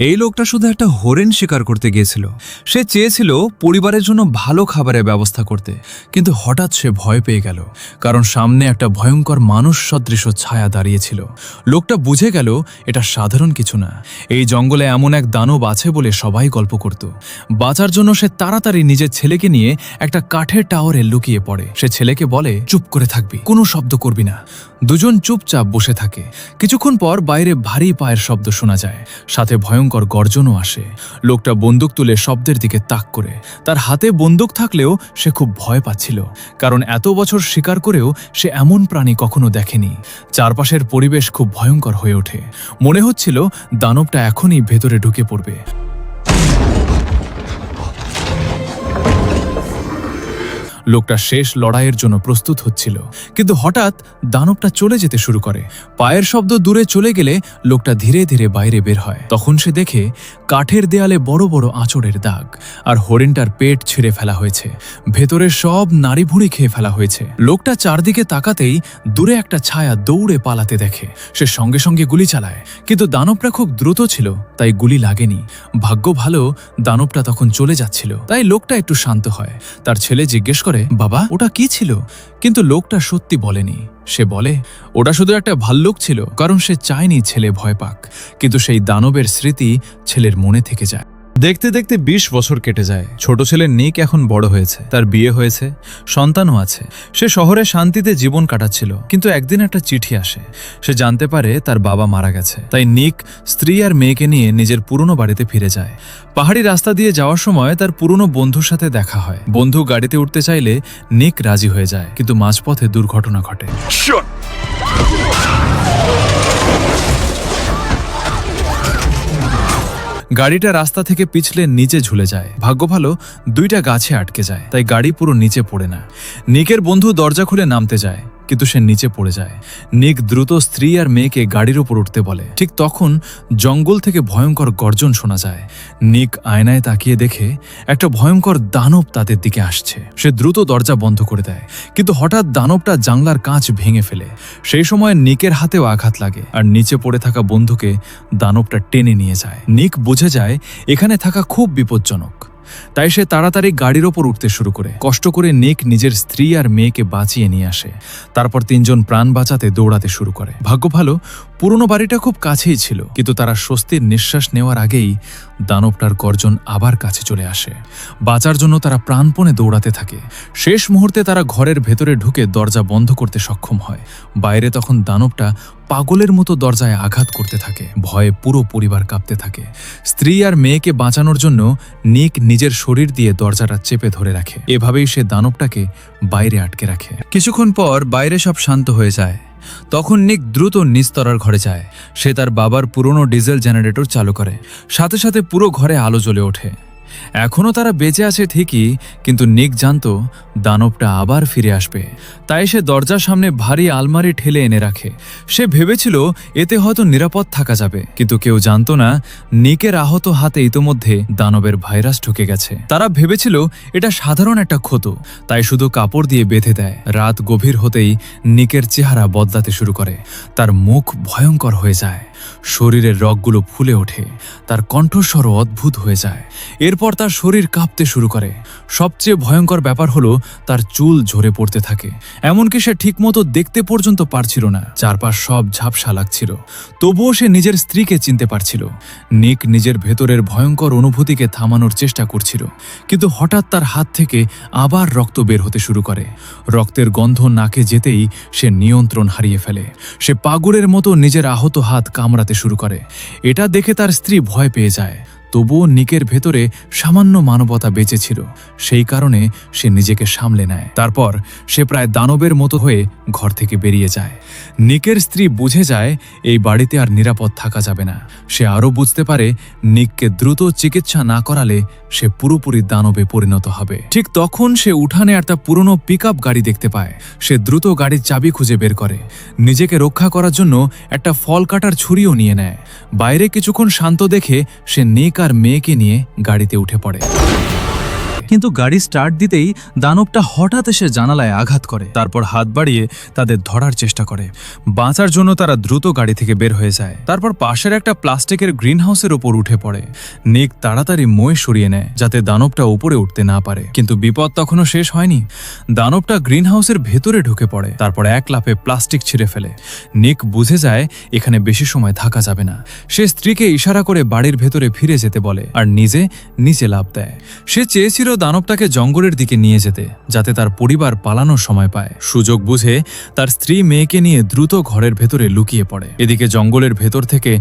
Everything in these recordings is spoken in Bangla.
এই লোকটা শুধু একটা হরিণ শিকার করতে গিয়েছিল। সে চেয়েছিল পরিবারের জন্য ভালো খাবারের ব্যবস্থা করতে, কিন্তু হঠাৎ সে ভয় পেয়ে গেল, কারণ সামনে একটা ভয়ঙ্কর মানুষ সদৃশ ছায়া দাঁড়িয়েছিল। লোকটা বুঝে গেল এটা সাধারণ কিছু না, এই জঙ্গলে এমন এক দানব আছে বলে সবাই গল্প করত। বাঁচার জন্য সে তাড়াতাড়ি নিজের ছেলেকে নিয়ে একটা কাঠের টাওয়ারে লুকিয়ে পড়ে। সে ছেলেকে বলে, চুপ করে থাকবি, কোনো শব্দ করবি না। দুজন চুপচাপ বসে থাকে। কিছুক্ষণ পর বাইরে ভারী পায়ের শব্দ শোনা যায়, সাথে ভয়ঙ্কর গর্জনও আসে। লোকটা বন্দুক তুলে শব্দের দিকে তাক করে। তার হাতে বন্দুক থাকলেও সে খুব ভয় পাচ্ছিল, কারণ এত বছর শিকার করেও সে এমন প্রাণী কখনো দেখেনি। চারপাশের পরিবেশ খুব ভয়ঙ্কর হয়ে ওঠে। মনে হচ্ছিল দানবটা এখনই ভেতরে ঢুকে পড়বে। লোকটা শেষ লড়াইয়ের জন্য প্রস্তুত হচ্ছিল, কিন্তু হঠাৎ দানবটা চলে যেতে শুরু করে। পায়ের শব্দ দূরে চলে গেলে লোকটা ধীরে ধীরে বাইরে বের হয়। তখন সে দেখে কাঠের দেয়ালে বড় বড় আঁচড়ের দাগ, আর হরিণটার পেট ছিঁড়ে ফেলা হয়েছে, ভেতরে সব নাড়িভুড়ি খেয়ে ফেলা হয়েছে। লোকটা চারদিকে তাকাতেই দূরে একটা ছায়া দৌড়ে পালাতে দেখে। সে সঙ্গে সঙ্গে গুলি চালায়, কিন্তু দানবটা খুব দ্রুত ছিল, তাই গুলি লাগেনি। ভাগ্য ভালো, দানবটা তখন চলে যাচ্ছিল, তাই লোকটা একটু শান্ত হয়। তার ছেলে জিজ্ঞেস করে, বাবা, ওটা কি ছিল? কিন্তু লোকটা সত্যি বলেনি। সে বলে, ওটা শুধু একটা ভাল্লুক ছিল, কারণ সে চায়নি ছেলে ভয় পাক। কিন্তু সেই দানবের স্মৃতি ছেলের মনে থেকে যায়। দেখতে দেখতে 20 বছর কেটে যায়। ছোট ছেলে নিক এখন বড় হয়েছে, তার বিয়ে হয়েছে, সন্তানও আছে। সে শহরে শান্তিতে জীবন কাটাচ্ছিল, কিন্তু একদিন একটা চিঠি আসে। সে জানতে পারে তার বাবা মারা গেছে। তাই নিক স্ত্রী আর মেয়েকে নিয়ে নিজের পুরনো বাড়িতে ফিরে যায়। পাহাড়ি রাস্তা দিয়ে যাওয়ার সময় তার পুরনো বন্ধুর সাথে দেখা হয়। বন্ধু গাড়িতে উঠতে চাইলে নিক রাজি হয়ে যায়, কিন্তু মাঝপথে দুর্ঘটনা ঘটে। গাড়িটা রাস্তা থেকে পিছলে নিচে ঝুলে যায়। ভাগ্য ভালো, দুইটা গাছে আটকে যায়, তাই গাড়ি পুরো নিচে পড়ে না। নিকের বন্ধু দরজা খুলে নামতে যায়, কিন্তু সে নিচে পড়ে যায়। নিক দ্রুত স্ত্রী আর মেয়েকে গাড়ির ওপর উঠতে বলে। ঠিক তখন জঙ্গল থেকে ভয়ঙ্কর গর্জন শোনা যায়। নিক আয়নায় তাকিয়ে দেখে একটা ভয়ঙ্কর দানব তাদের দিকে আসছে। সে দ্রুত দরজা বন্ধ করে দেয়, কিন্তু হঠাৎ দানবটা জানলার কাঁচ ভেঙে ফেলে। সেই সময় নিকের হাতেও আঘাত লাগে, আর নিচে পড়ে থাকা বন্ধুকে দানবটা টেনে নিয়ে যায়। নিক বুঝে যায় এখানে থাকা খুব বিপজ্জনক, তাই সে তাড়াতাড়ি গাড়ির ওপর উঠতে শুরু করে। কষ্ট করে নিক নিজের স্ত্রী আর মেয়েকে বাঁচিয়ে নিয়ে আসে। তারপর তিনজন প্রাণ বাঁচাতে দৌড়াতে শুরু করে। ভাগ্য ভালো, পুরনো বাড়িটা খুব কাছেই ছিল, কিন্তু তারা স্বস্তির নিঃশ্বাস নেওয়ার আগেই দানবটার গর্জন আবার কাছে চলে আসে। বাঁচার জন্য তারা প্রাণপণে দৌড়াতে থাকে। শেষ মুহূর্তে তারা ঘরের ভেতরে ঢুকে দরজা বন্ধ করতে সক্ষম হয়। বাইরে তখন দানবটা পাগলের মতো দরজায় আঘাত করতে থাকে। ভয়ে পুরো পরিবার কাঁপতে থাকে। স্ত্রী আর মেয়েকে বাঁচানোর জন্য নিক নিজের শরীর দিয়ে দরজাটা চেপে ধরে রাখে। এভাবেই সে দানবটাকে বাইরে আটকে রাখে। কিছুক্ষণ পর বাইরে সব শান্ত হয়ে যায়। তখন নিক দ্রুত নিচতলার ঘরে যায়। সে তার বাবার পুরনো ডিজেল জেনারেটর চালু করে। সাথে সাথে পুরো ঘরে আলো জ্বলে ওঠে। এখনও তারা বেঁচে আছে ঠিকই, কিন্তু নিক জানত দানবটা আবার ফিরে আসবে। তাই সে দরজার সামনে ভারী আলমারি ঠেলে এনে রাখে। সে ভেবেছিল এতে হয়তো নিরাপদ থাকা যাবে, কিন্তু কেউ জানত না নিকের আহত হাতে ইতোমধ্যে দানবের ভাইরাস ঢুকে গেছে। তারা ভেবেছিল এটা সাধারণ একটা ক্ষত, তাই শুধু কাপড় দিয়ে বেঁধে দেয়। রাত গভীর হতেই নিকের চেহারা বদলাতে শুরু করে। তার মুখ ভয়ঙ্কর হয়ে যায়, শরীরের রগগুলো ফুলে ওঠে, তার কণ্ঠস্বরও অদ্ভুত হয়ে যায়। এরপর তার শরীর কাঁপতে শুরু করে। সবচেয়ে ভয়ঙ্কর ব্যাপার হলো তার চুল ঝরে পড়তে থাকে, এমনকি সে ঠিকমতো দেখতে পর্যন্ত পারছিল না। চারপাশ সব ঝাপসা লাগছিল, তবুও সে নিজের স্ত্রীকে চিনতে পারছিল। নিক নিজের ভেতরের ভয়ঙ্কর অনুভূতিকে থামানোর চেষ্টা করছিল, কিন্তু হঠাৎ তার হাত থেকে আবার রক্ত বের হতে শুরু করে। রক্তের গন্ধ নাকে যেতেই সে নিয়ন্ত্রণ হারিয়ে ফেলে। সে পাগলের মতো নিজের আহত হাত কামড়াতে শুরু করে। এটা দেখে তার স্ত্রী ভয় পেয়ে যায়। তবুও নিকের ভেতরে সামান্য মানবতা বেঁচে ছিল, সেই কারণে সে নিজেকে সামলে নেয়। তারপর সে প্রায় দানবের মতো হয়ে ঘর থেকে বেরিয়ে যায়। নিকের স্ত্রী বুঝে যায় এই বাড়িতে আর নিরাপদ থাকা যাবে না। সে আরও বুঝতে পারে নিককে দ্রুত চিকিৎসা না করালে সে পুরোপুরি দানবে পরিণত হবে। ঠিক তখন সে উঠানে একটা পুরনো পিকআপ গাড়ি দেখতে পায়। সে দ্রুত গাড়ির চাবি খুঁজে বের করে। নিজেকে রক্ষা করার জন্য একটা ফল কাটার ছুরিও নিয়ে নেয়। বাইরে কিছুক্ষণ শান্ত দেখে সে নিক আর মেয়েকে নিয়ে গাড়িতে উঠে পড়ে। কিন্তু গাড়ি স্টার্ট দিতেই দানবটা হঠাৎ এসে জানালায় আঘাত করে, তারপর হাত বাড়িয়ে তাদের ধরার চেষ্টা করে। বাঁচার জন্য তারা দ্রুত গাড়ি থেকে বের হয়ে যায়। তারপর পাশের একটা প্লাস্টিকের গ্রিন হাউসের ওপর উঠে পড়ে। নিক তাড়াতাড়ি মই সরিয়ে নেয় যাতে দানবটা উপরে উঠতে না পারে, কিন্তু বিপদ তখনও শেষ হয়নি। দানবটা গ্রিন হাউসের ভেতরে ঢুকে পড়ে, তারপর এক লাফে প্লাস্টিক ছিঁড়ে ফেলে। নিক বুঝে যায় এখানে বেশি সময় থাকা যাবে না। সে স্ত্রীকে ইশারা করে বাড়ির ভেতরে ফিরে যেতে বলে আর নিজে নিচে লাফ দেয়। সে চেয়েছিল দানবটাকে জঙ্গলের দিকে নিয়ে যেতে, যাতে তার পরিবার পালানোর সময় পায়। সুযোগ বুঝে তার স্ত্রী মেয়েকে নিয়ে দ্রুত ঘরের ভেতরে লুকিয়ে পড়ে। এদিকে জঙ্গলের ভেতর থেকে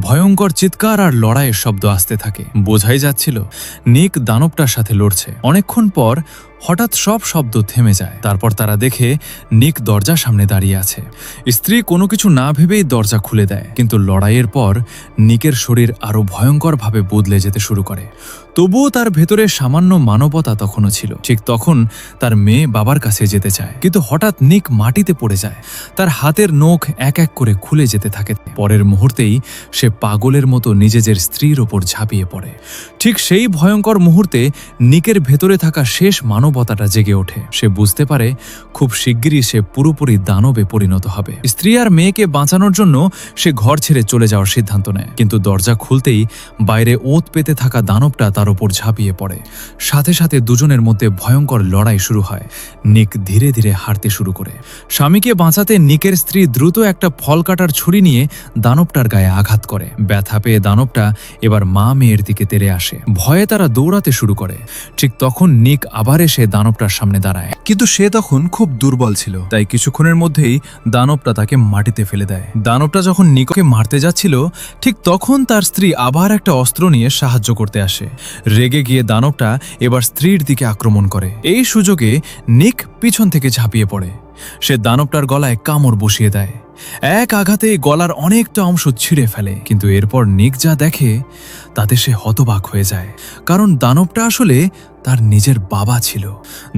ভয়ঙ্কর চিৎকার আর লড়াইয়ের শব্দ আসতে থাকে। বোঝাই যাচ্ছিল নিক দানবটার সাথে লড়ছে। অনেকক্ষণ পর হঠাৎ সব শব্দ থেমে যায়। তারপর তারা দেখে নিক দরজার সামনে দাঁড়িয়ে আছে। স্ত্রী কোনো কিছু না ভেবেই দরজা খুলে দেয়, কিন্তু লড়াইয়ের পর নিকের শরীর আরো ভয়ঙ্করভাবে বদলে যেতে শুরু করে। তবুও তার ভেতরে সামান্য মানবতা তখনও ছিল। ঠিক তখন তার মেয়ে বাবার কাছে যেতে চায়, কিন্তু হঠাৎ নিক মাটিতে পড়ে যায়। তার হাতের নখ এক এক করে খুলে যেতে থাকে। পরের মুহূর্তেই সে পাগলের মতো নিজের স্ত্রীর ওপর ঝাঁপিয়ে পড়ে। ঠিক সেই ভয়ঙ্কর মুহূর্তে নিকের ভেতরে থাকা শেষ মানবতাটা জেগে ওঠে। সে বুঝতে পারে খুব শিগগিরই সে পুরোপুরি দানবে পরিণত হবে। স্ত্রী আর মেয়েকে বাঁচানোর জন্য সে ঘর ছেড়ে চলে যাওয়ার সিদ্ধান্ত নেয়, কিন্তু দরজা খুলতেই বাইরে ওত পেতে থাকা দানবটা তার উপর ঝাঁপিয়ে পড়ে। সাথে সাথে দুজনের মধ্যে ভয়ঙ্কর লড়াই শুরু হয়। নিক ধীরে ধীরে হারতে শুরু করে। স্বামীকে বাঁচাতে নিকের স্ত্রী দ্রুত একটা ফল কাটার ছুরি নিয়ে দানবটার গায়ে আঘাত করে। ব্যথা পেয়ে দানবটা এবার মা মেয়ের দিকে তেড়ে আসে। ভয়ে তারা দৌড়াতে শুরু করে। ঠিক তখন নিক আবার এসে দানবটার সামনে দাঁড়ায়, কিন্তু সে তখন খুব দুর্বল ছিল, তাই কিছুক্ষণের মধ্যেই দানবটা তাকে মাটিতে ফেলে দেয়। দানবটা যখন নিককে মারতে যাচ্ছিল, ঠিক তখন তার স্ত্রী আবার একটা অস্ত্র নিয়ে সাহায্য করতে আসে। রেগে গিয়ে দানবটা এবার স্ত্রীর দিকে আক্রমণ করে। এই সুযোগে নিক পিছন থেকে ঝাঁপিয়ে পড়ে। সে দানবটার গলায় কামড় বসিয়ে দেয়। এক আঘাতে গলার অনেকটা অংশ ছিঁড়ে ফেলে, কিন্তু এরপর নিক যা দেখে তাতে সে হতবাক হয়ে যায়, কারণ দানবটা আসলে তার নিজের বাবা ছিল।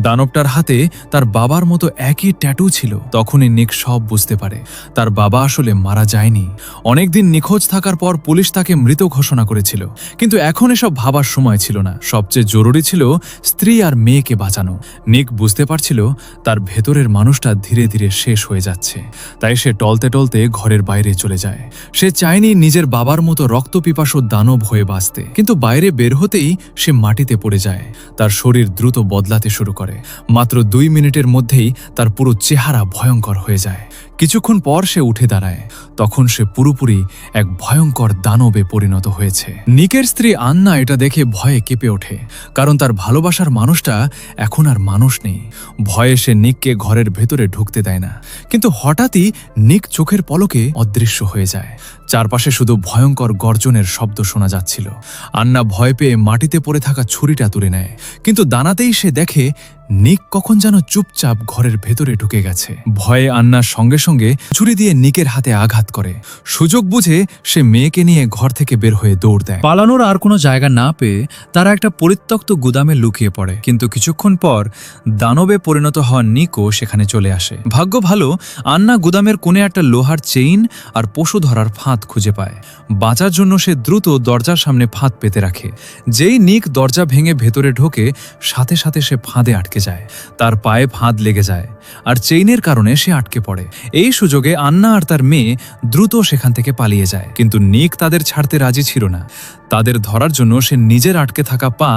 দানবটার হাতে তার বাবার মতো একই ট্যাটু ছিল। তখনই নিক সব বুঝতে পারে তার বাবা আসলে মারা যায়নি। অনেকদিন নিখোঁজ থাকার পর পুলিশ তাকে মৃত ঘোষণা করেছিল, কিন্তু এখন এসব ভাবার সময় ছিল না। সবচেয়ে জরুরি ছিল স্ত্রী আর মেয়েকে বাঁচানো। নিক বুঝতে পারছিল তার ভেতরের মানুষটা ধীরে ধীরে শেষ হয়ে যাচ্ছে, তাই সে টলতে টলতে ঘরের বাইরে চলে যায়। সে চায়নি নিজের বাবার মতো রক্তপিপাসু দানব হয়ে বাঁচতে, কিন্তু বাইরে বের হতেই সে মাটিতে পড়ে যায়। তার শরীর দ্রুত বদলাতে শুরু করে। মাত্র 2 মিনিটের মধ্যেই তার পুরো চেহারা ভয়ঙ্কর হয়ে যায়। কিছুক্ষণ পর সে উঠে দাঁড়ায়। তখন সে পুরোপুরি এক ভয়ঙ্কর দানবে পরিণত হয়েছে। নিকের স্ত্রী আন্না এটা দেখে ভয়ে কেঁপে ওঠে, কারণ তার ভালোবাসার মানুষটা এখন আর মানুষ নেই। ভয়ে সে নিককে ঘরের ভেতরে ঢুকতে দেয় না, কিন্তু হঠাৎই নিক চোখের পলকে অদৃশ্য হয়ে যায়। চারপাশে শুধু ভয়ঙ্কর গর্জনের শব্দ শোনা যাচ্ছিল। আন্না ভয় পেয়ে মাটিতে পড়ে থাকা ছুরিটা তুলে নেয়, কিন্তু দানাতেই সে দেখে নিক কখন যেন চুপচাপ ঘরের ভেতরে ঢুকে গেছে। ভয়ে আন্নার সঙ্গে সঙ্গে ছুরি দিয়ে নিকের হাতে আঘাত করে। সুযোগ বুঝে সে মেয়েকে নিয়ে ঘর থেকে বের হয়ে দৌড় দেয়। পালানোর আর কোনো জায়গা না পেয়ে তারা একটা পরিত্যক্ত গুদামে লুকিয়ে পড়ে, কিন্তু কিছুক্ষণ পর দানবে পরিণত হওয়া নিকও সেখানে চলে আসে। ভাগ্য ভালো, আন্না গুদামের কোণে একটা লোহার চেইন আর পশু ধরার ফাঁদ খুঁজে পায়। বাঁচার জন্য সে দ্রুত দরজার সামনে ফাঁদ পেতে রাখে। যেই নিক দরজা ভেঙে ভেতরে ঢোকে, সাথে সাথে সে ফাঁদে আটকে যায়। তার পায়ে ফাঁদ লেগে যায় আর চেইনের কারণে সে আটকে পড়ে। এই সুযোগে আন্না আর তার মেয়ে দ্রুত সেখান থেকে পালিয়ে যায়, কিন্তু নিক তাদের ছাড়তে রাজি ছিল না। তাদের ধরার জন্য সে নিজের আটকে থাকা পা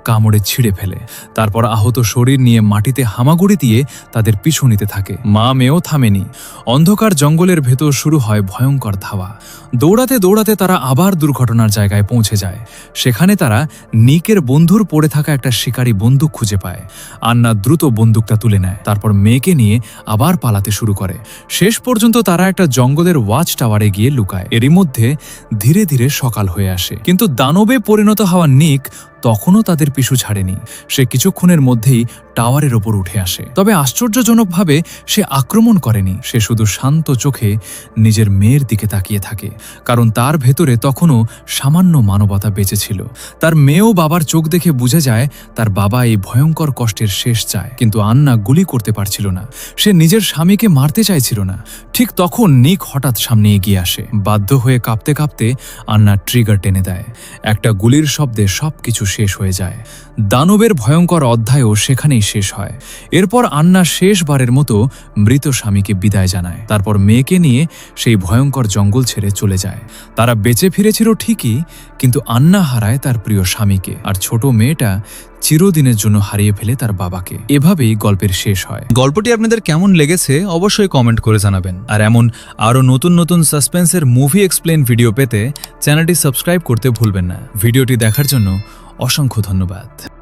কামড়ে ছিঁড়ে ফেলে। তারপর আহত শরীর নিয়ে মাটিতে হামাগুড়ি দিয়ে তাদের পিছু নিতে থাকে। মা মেয়েও থামেনি। অন্ধকার জঙ্গলের ভেতর শুরু হয় ভয়ঙ্কর ধাওয়া। দৌড়াতে দৌড়াতে তারা আবার দুর্ঘটনার জায়গায় পৌঁছে যায়। সেখানে তারা নিকের বন্ধুর পড়ে থাকা একটা শিকারী বন্দুক খুঁজে পায়। আন্না দ্রুত বন্দুকটা তুলে নেয়, তারপর মেয়েকে নিয়ে আবার পালাতে শুরু করে। শেষ পর্যন্ত তারা একটা জঙ্গলের ওয়াচ টাওয়ারে গিয়ে লুকায়। এরই মধ্যে ধীরে ধীরে সকাল হয়ে আসে, কিন্তু দানবে পরিণত হওয়া নিক তখনও তাদের পিছু ছাড়েনি। সে কিছুক্ষণের মধ্যেই টাওয়ারের ওপর উঠে আসে, তবে আশ্চর্যজনকভাবে সে আক্রমণ করেনি। সে শুধু শান্ত চোখে নিজের মেয়ের দিকে তাকিয়ে থাকে, কারণ তার ভেতরে তখনও সামান্য মানবতা বেঁচে ছিল। তার মেয়েও বাবার চোখ দেখে বুঝে যায় তার বাবা এই ভয়ঙ্কর কষ্টের শেষ চায়, কিন্তু আন্না গুলি করতে পারছিল না। সে নিজের স্বামীকে মারতে চাইছিল না। ঠিক তখন নিক হঠাৎ সামনে এগিয়ে আসে। বাধ্য হয়ে কাঁপতে কাঁপতে আন্না ট্রিগার টেনে দেয়। একটা গুলির শব্দে সবকিছু শেষ হয়ে যায়। দানবের ভয়ঙ্কর অধ্যায়ও সেখানেই শেষ হয়। এরপর আন্না শেষবারের মতো মৃত স্বামীকে বিদায় জানায়। তারপর মেয়েকে নিয়ে সেই ভয়ঙ্কর জঙ্গল ছেড়ে চলে যায়। তারা বেঁচে ফিরেছিল ঠিকই, কিন্তু আন্না হারায় তার প্রিয় স্বামীকে, আর ছোট মেয়েটা চিরদিনের জন্য হারিয়ে ফেলে তার বাবাকে। এভাবেই গল্পের শেষ হয়। গল্পটি আপনাদের কেমন লেগেছে অবশ্যই কমেন্ট করে জানাবেন। আর এমন আরও নতুন নতুন সাসপেন্সের মুভি এক্সপ্লেন ভিডিও পেতে চ্যানেলটি সাবস্ক্রাইব করতে ভুলবেন না। ভিডিওটি দেখার জন্য অসংখ্য ধন্যবাদ।